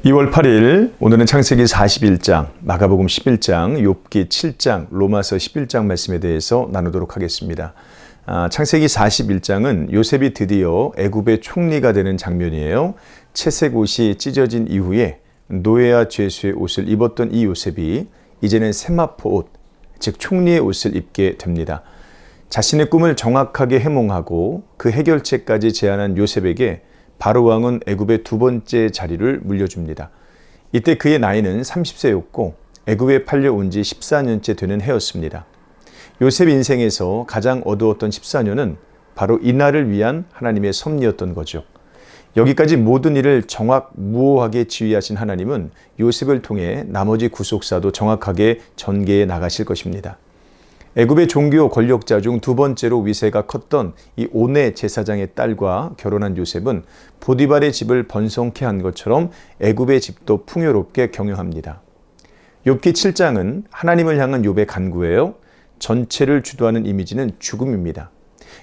2월 8일 오늘은 창세기 41장, 마가복음 11장, 욥기 7장, 로마서 11장 말씀에 대해서 나누도록 하겠습니다. 창세기 41장은 요셉이 드디어 애굽의 총리가 되는 장면이에요. 채색 옷이 찢어진 이후에 노예와 죄수의 옷을 입었던 이 요셉이 이제는 세마포 옷, 즉 총리의 옷을 입게 됩니다. 자신의 꿈을 정확하게 해몽하고 그 해결책까지 제안한 요셉에게 바로 왕은 애굽의 두 번째 자리를 물려줍니다. 이때 그의 나이는 30세였고 애굽에 팔려온 지 14년째 되는 해였습니다. 요셉 인생에서 가장 어두웠던 14년은 바로 이날을 위한 하나님의 섭리였던 거죠. 여기까지 모든 일을 정확무오하게 지휘하신 하나님은 요셉을 통해 나머지 구속사도 정확하게 전개해 나가실 것입니다. 애굽의 종교 권력자 중 두 번째로 위세가 컸던 이 오네 제사장의 딸과 결혼한 요셉은 보디발의 집을 번성케 한 것처럼 애굽의 집도 풍요롭게 경영합니다. 욥기 7장은 하나님을 향한 욥의 간구예요. 전체를 주도하는 이미지는 죽음입니다.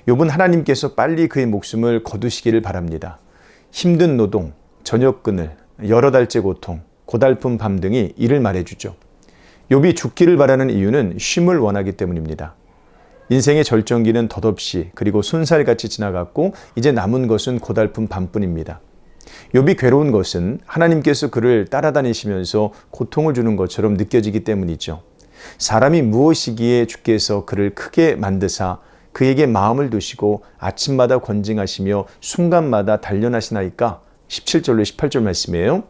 욥은 하나님께서 빨리 그의 목숨을 거두시기를 바랍니다. 힘든 노동, 저녁 그늘, 여러 달째 고통, 고달픈 밤 등이 이를 말해주죠. 욥이 죽기를 바라는 이유는 쉼을 원하기 때문입니다. 인생의 절정기는 덧없이 그리고 손살같이 지나갔고 이제 남은 것은 고달픈 밤뿐입니다. 욥이 괴로운 것은 하나님께서 그를 따라다니시면서 고통을 주는 것처럼 느껴지기 때문이죠. 사람이 무엇이기에 주께서 그를 크게 만드사 그에게 마음을 두시고 아침마다 권징하시며 순간마다 단련하시나이까? 17절로 18절 말씀이에요.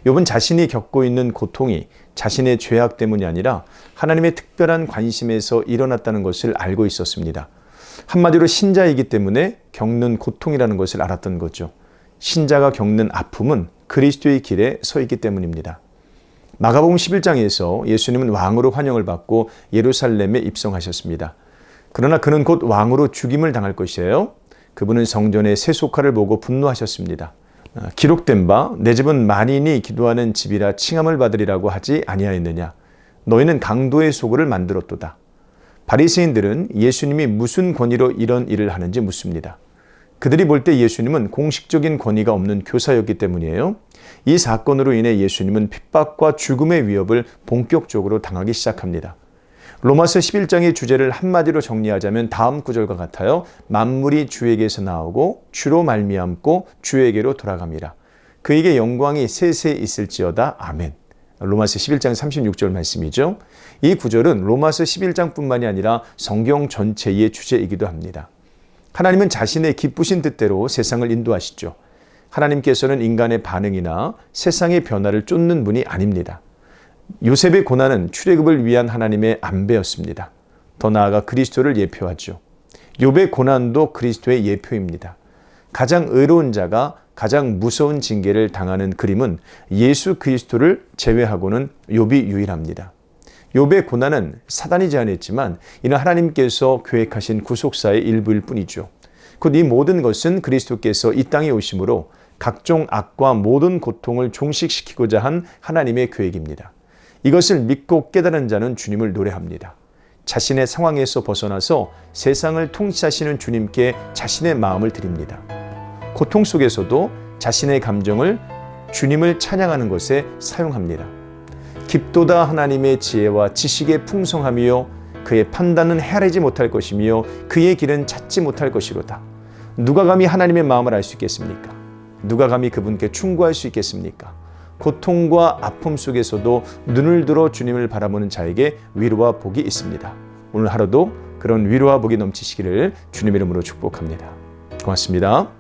욥은 자신이 겪고 있는 고통이 자신의 죄악 때문이 아니라 하나님의 특별한 관심에서 일어났다는 것을 알고 있었습니다. 한마디로 신자이기 때문에 겪는 고통이라는 것을 알았던 거죠. 신자가 겪는 아픔은 그리스도의 길에 서 있기 때문입니다. 마가복음 11장에서 예수님은 왕으로 환영을 받고 예루살렘에 입성하셨습니다. 그러나 그는 곧 왕으로 죽임을 당할 것이에요. 그분은 성전의 세속화를 보고 분노하셨습니다. 기록된 바 내 집은 만인이 기도하는 집이라 칭함을 받으리라고 하지 아니하였느냐. 너희는 강도의 소굴을 만들었도다. 바리새인들은 예수님이 무슨 권위로 이런 일을 하는지 묻습니다. 그들이 볼 때 예수님은 공식적인 권위가 없는 교사였기 때문이에요. 이 사건으로 인해 예수님은 핍박과 죽음의 위협을 본격적으로 당하기 시작합니다. 로마서 11장의 주제를 한마디로 정리하자면 다음 구절과 같아요. 만물이 주에게서 나오고 주로 말미암고 주에게로 돌아갑니다. 그에게 영광이 세세 있을지어다. 아멘. 로마서 11장 36절 말씀이죠. 이 구절은 로마서 11장뿐만이 아니라 성경 전체의 주제이기도 합니다. 하나님은 자신의 기쁘신 뜻대로 세상을 인도하시죠. 하나님께서는 인간의 반응이나 세상의 변화를 쫓는 분이 아닙니다. 요셉의 고난은 출애굽을 위한 하나님의 안배였습니다. 더 나아가 그리스도를 예표하죠. 욥의 고난도 그리스도의 예표입니다. 가장 의로운 자가 가장 무서운 징계를 당하는 그림은 예수 그리스도를 제외하고는 욥이 유일합니다. 욥의 고난은 사단이 제안했지만 이는 하나님께서 계획하신 구속사의 일부일 뿐이죠. 곧 이 모든 것은 그리스도께서 이 땅에 오심으로 각종 악과 모든 고통을 종식시키고자 한 하나님의 계획입니다. 이것을 믿고 깨달은 자는 주님을 노래합니다. 자신의 상황에서 벗어나서 세상을 통치하시는 주님께 자신의 마음을 드립니다. 고통 속에서도 자신의 감정을 주님을 찬양하는 것에 사용합니다. 깊도다 하나님의 지혜와 지식의 풍성함이요 그의 판단은 헤아리지 못할 것이며 그의 길은 찾지 못할 것이로다. 누가 감히 하나님의 마음을 알 수 있겠습니까? 누가 감히 그분께 충고할 수 있겠습니까? 고통과 아픔 속에서도 눈을 들어 주님을 바라보는 자에게 위로와 복이 있습니다. 오늘 하루도 그런 위로와 복이 넘치시기를 주님 이름으로 축복합니다. 고맙습니다.